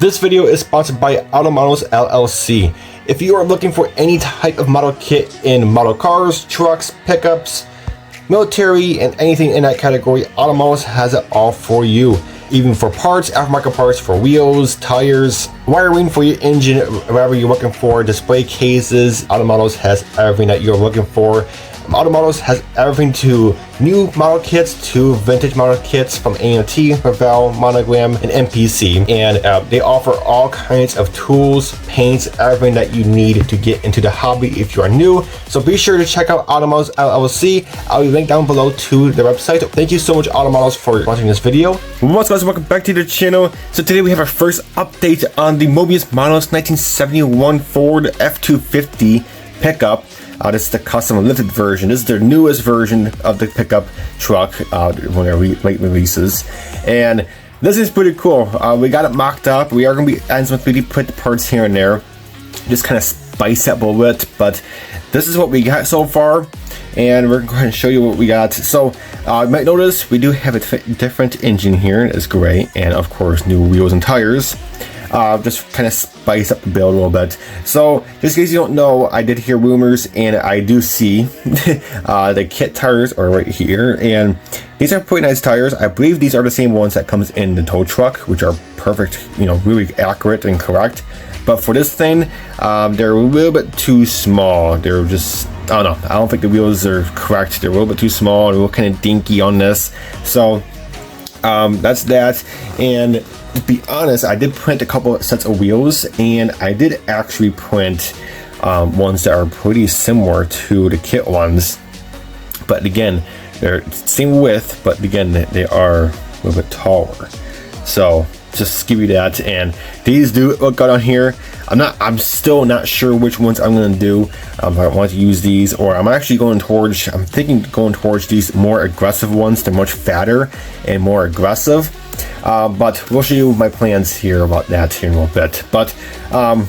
This video is sponsored by Automotive LLC. If you are looking for any type of model kit in model cars, trucks, pickups, military, and anything in that category, Automotive has it all for you. Even for parts, aftermarket parts for wheels, tires, wiring for your engine, whatever you're looking for, display cases, Automotive has everything that you're looking for. Automotive has everything to new model kits to vintage model kits from AMT, Revell, Monogram, and MPC. And they offer all kinds of tools, paints, everything that you need to get into the hobby if you are new. So be sure to check out Automotive LLC. I'll link down below to the website. Thank you so much, Automotive, for watching this video. What's up, guys? Welcome back to the channel. So today we have our first update on the Moebius Models 1971 Ford F-250 pickup. This is the custom lifted version. This is their newest version of the pickup truck, one of their late releases. And this is pretty cool. We got it mocked up. We are going to be adding some 3D print parts here and there. Just kind of spice it up a little bit. But this is what we got so far. And we're going to go ahead and show you what we got. So you might notice we do have a different engine here. It's gray. And of course, new wheels and tires. Just kind of spice up the build a little bit. So, just in case you don't know, I did hear rumors, and I do see the kit tires are right here, and these are pretty nice tires. I believe these are the same ones that comes in the tow truck, which are perfect, you know, really accurate and correct. But for this thing, they're a little bit too small. They're just, I don't know. I don't think the wheels are correct. They're a little bit too small. They're a little kind of dinky on this. So, that's that. And to be honest, I did print a couple of sets of wheels, and I did actually print ones that are pretty similar to the kit ones. But again, they're same width, but again, they are a little bit taller. So just give you that. And these do look good on here. I'm still not sure which ones I'm going to do. If I want to use these, or I'm actually going towards, I'm thinking going towards these more aggressive ones. They're much fatter and more aggressive. But we'll show you my plans here about that here in a little bit. But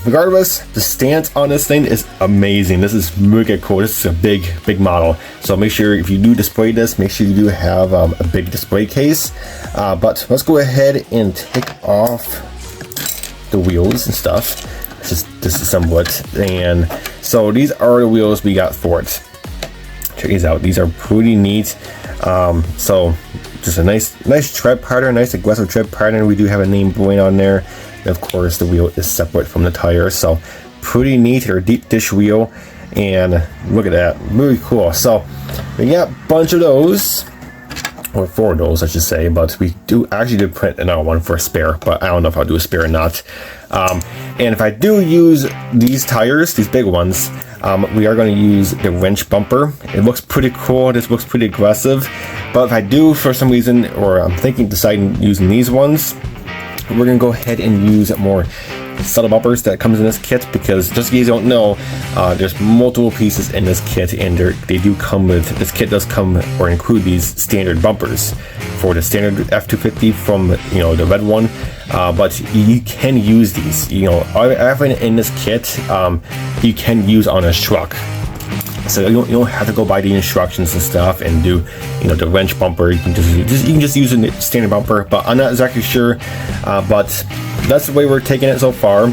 regardless, the stance on this thing is amazing. This is mega cool. This is a big model. So make sure if you do display this, make sure you do have a big display case. But let's go ahead and take off the wheels and stuff. Just disassemble it. And so these are the wheels we got for it. Check these out. These are pretty neat. So just a nice tread pattern, nice aggressive tread pattern. We do have a name going on there. And of course, the wheel is separate from the tire. So pretty neat. They're a deep dish wheel. And look at that. Really cool. So we got a bunch of those. Or 4 of those, I should say. But we actually did print another one for a spare. But I don't know if I'll do a spare or not. And if I do use these tires, these big ones, we are going to use the wrench bumper. It looks pretty cool. This looks pretty aggressive. But if I do, for some reason, or I'm deciding using these ones, we're going to go ahead and use more subtle bumpers that comes in this kit, because just in case you don't know, there's multiple pieces in this kit, and they do come with, this kit does come or include these standard bumpers for the standard F-250 from, you know, the red one. But you can use these, you know, everything in this kit you can use on a truck. So you don't have to go by the instructions and stuff and do, you know, the wrench bumper. You can just use a standard bumper, but I'm not exactly sure. But that's the way we're taking it so far.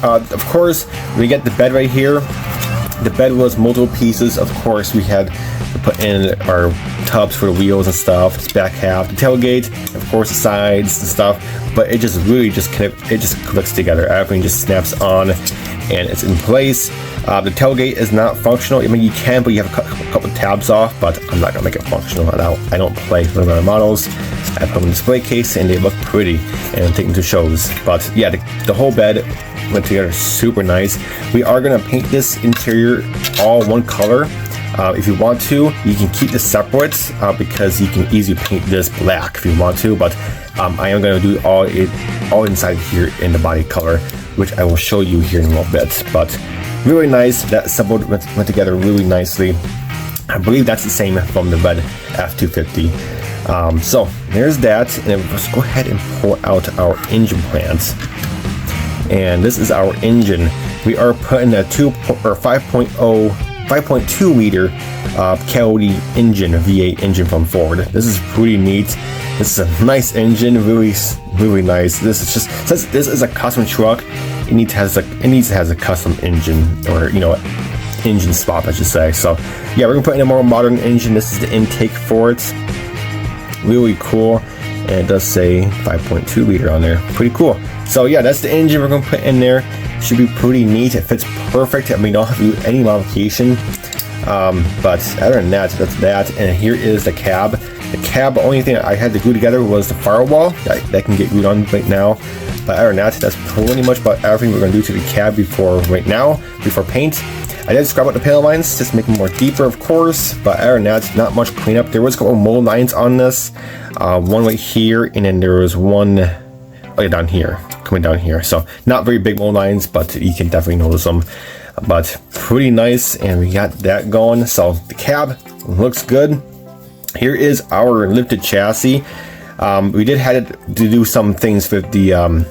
Of course, we get the bed right here. The bed was multiple pieces. Of course, we had to put in our tubs for the wheels and stuff. This back half, the tailgate, of course, the sides and stuff. But it just really just clicks together. Everything just snaps on and it's in place. The tailgate is not functional. I mean, you can, but you have a couple of tabs off, but I'm not gonna make it functional. I don't play with other models. I put them in a display case and they look pretty and take them to shows. But yeah, the whole bed went together super nice. We are gonna paint this interior all one color. If you want to, you can keep this separate because you can easily paint this black if you want to, but I am going to do all inside here in the body color, which I will show you here in a little bit. But really nice. That assembled went together really nicely. I believe that's the same from the red F-250. So there's that, and let's go ahead and pull out our engine plans. And this is our engine. We are putting a 5.2 liter Coyote engine, V8 engine from Ford. This is pretty neat. This is a nice engine, really really nice. This is just, since this is a custom truck, it needs to have a custom engine, or engine swap, I should say. So yeah, we're gonna put in a more modern engine. This is the intake for it. Really cool. And it does say 5.2 liter on there. Pretty cool. So yeah, that's the engine we're gonna put in there. Should be pretty neat. It fits perfect. I mean, don't have to do any modification. But other than that, that's that. And here is the cab. The cab, the only thing I had to glue together was the firewall. That can get glued on right now. But other than that, that's pretty much about everything we're gonna do to the cab before paint. I did scrub out the panel lines, just make them more deeper, of course. But other than that, not much cleanup. There was a couple mold lines on this. One right here, and then there was one down here, coming down here. So not very big mold lines, but you can definitely notice them. But pretty nice, and we got that going. So the cab looks good. Here is our lifted chassis. We did have to do some things with the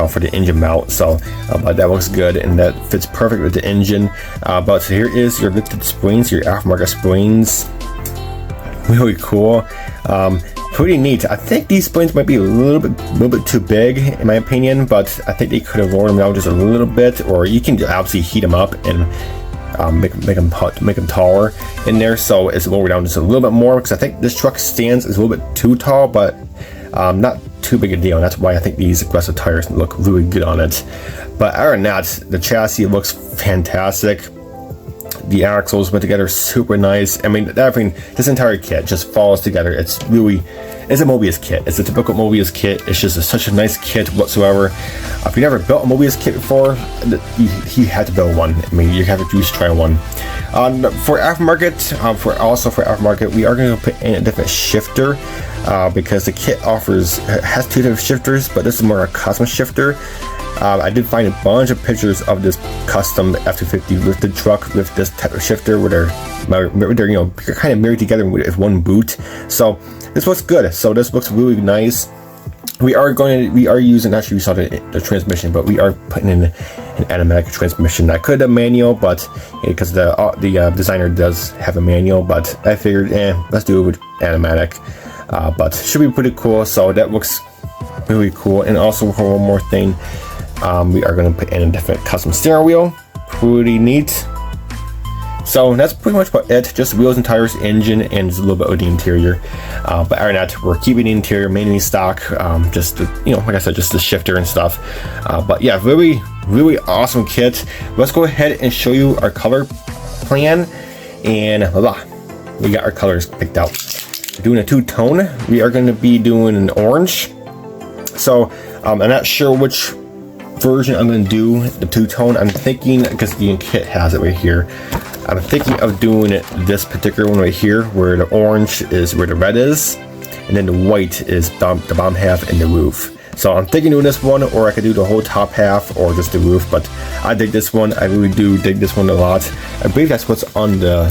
for the engine mount. So but that looks good, and that fits perfect with the engine. But here is your lifted springs, your aftermarket springs. Really cool. Pretty neat. I think these springs might be a little bit too big in my opinion, but I think they could have lowered them down just a little bit, or you can obviously heat them up and make them taller in there, so it's lowered down just a little bit more, because I think this truck stands is a little bit too tall, but not too big a deal, and that's why I think these aggressive tires look really good on it. But other than that, the chassis looks fantastic. The axles went together super nice. I mean, everything, this entire kit just falls together. It's a Moebius kit. It's a typical Moebius kit. It's just such a nice kit whatsoever. If you never built a Moebius kit before, you had to build one. I mean, you have to just try one. For aftermarket, we are going to put in a different shifter because the kit has two different shifters, but this is more a custom shifter. I did find a bunch of pictures of this custom F-250 lifted truck with this type of shifter where they're kind of married together with one boot. So this looks good. So this looks really nice. We are using, actually we saw the transmission, but we are putting in an automatic transmission. I could have manual, but because the designer does have a manual, but I figured, let's do it with automatic. But should be pretty cool. So that looks really cool. And also for one more thing, we are going to put in a different custom steering wheel. Pretty neat. So that's pretty much about it. Just wheels and tires, engine, and just a little bit of the interior. But other than that, we're keeping the interior mainly stock. Just like I said, just the shifter and stuff. But yeah, really awesome kit. Let's go ahead and show you our color plan. And we got our colors picked out. We're doing a two-tone. We are going to be doing an orange. So I'm not sure which version I'm going to do the two-tone. I'm thinking, because the kit has it right here, I'm thinking of doing this particular one right here, where the orange is where the red is, and then the white is the bottom half and the roof. So I'm thinking doing this one, or I could do the whole top half or just the roof, but I dig this one. I really do dig this one a lot. I believe that's what's on the,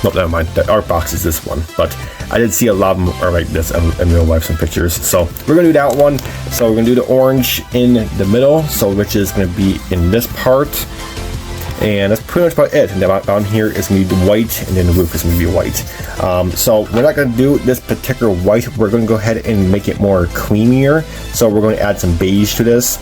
no, never mind, the art box is this one, but I did see a lot of them are like this in real life, some pictures. So we're gonna do that one. So we're gonna do the orange in the middle, so which is gonna be in this part. And that's pretty much about it. And then down here is going to be the white, and then the roof is going to be white. So we're not going to do this particular white. We're going to go ahead and make it more creamier. So we're going to add some beige to this,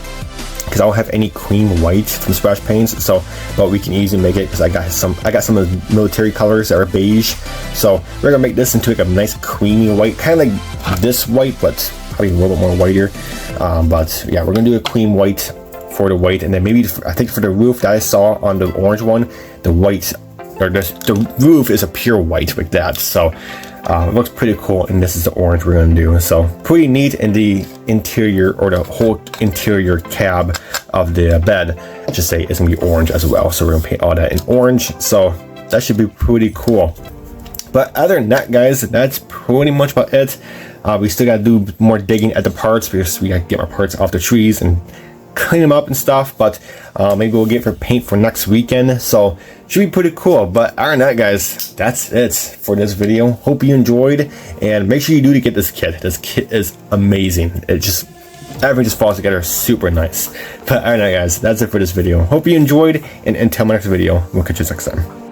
because I don't have any cream white from splash paints. So, but we can easily make it, because I got some of the military colors that are beige. So we're going to make this into like a nice creamy white, kind of like this white, but probably a little bit more whiter. But yeah, we're going to do a cream white for the white, and then maybe I think for the roof that I saw on the orange one, the white, or the roof is a pure white like that. So it looks pretty cool, and this is the orange we're going to do. So pretty neat. In the interior, or the whole interior cab of the bed, I should say, is going to be orange as well. So we're going to paint all that in orange. So that should be pretty cool. But other than that, guys, that's pretty much about it. We still got to do more digging at the parts, because we got to get our parts off the trees and clean them up and stuff. But maybe we'll get for paint for next weekend. So should be pretty cool. But other than that, guys, that's it for this video. Hope you enjoyed, and make sure you do to get this kit. This kit is amazing. It just, everything just falls together super nice. But other than that, guys, that's it for this video. Hope you enjoyed, and until my next video, we'll catch you next time.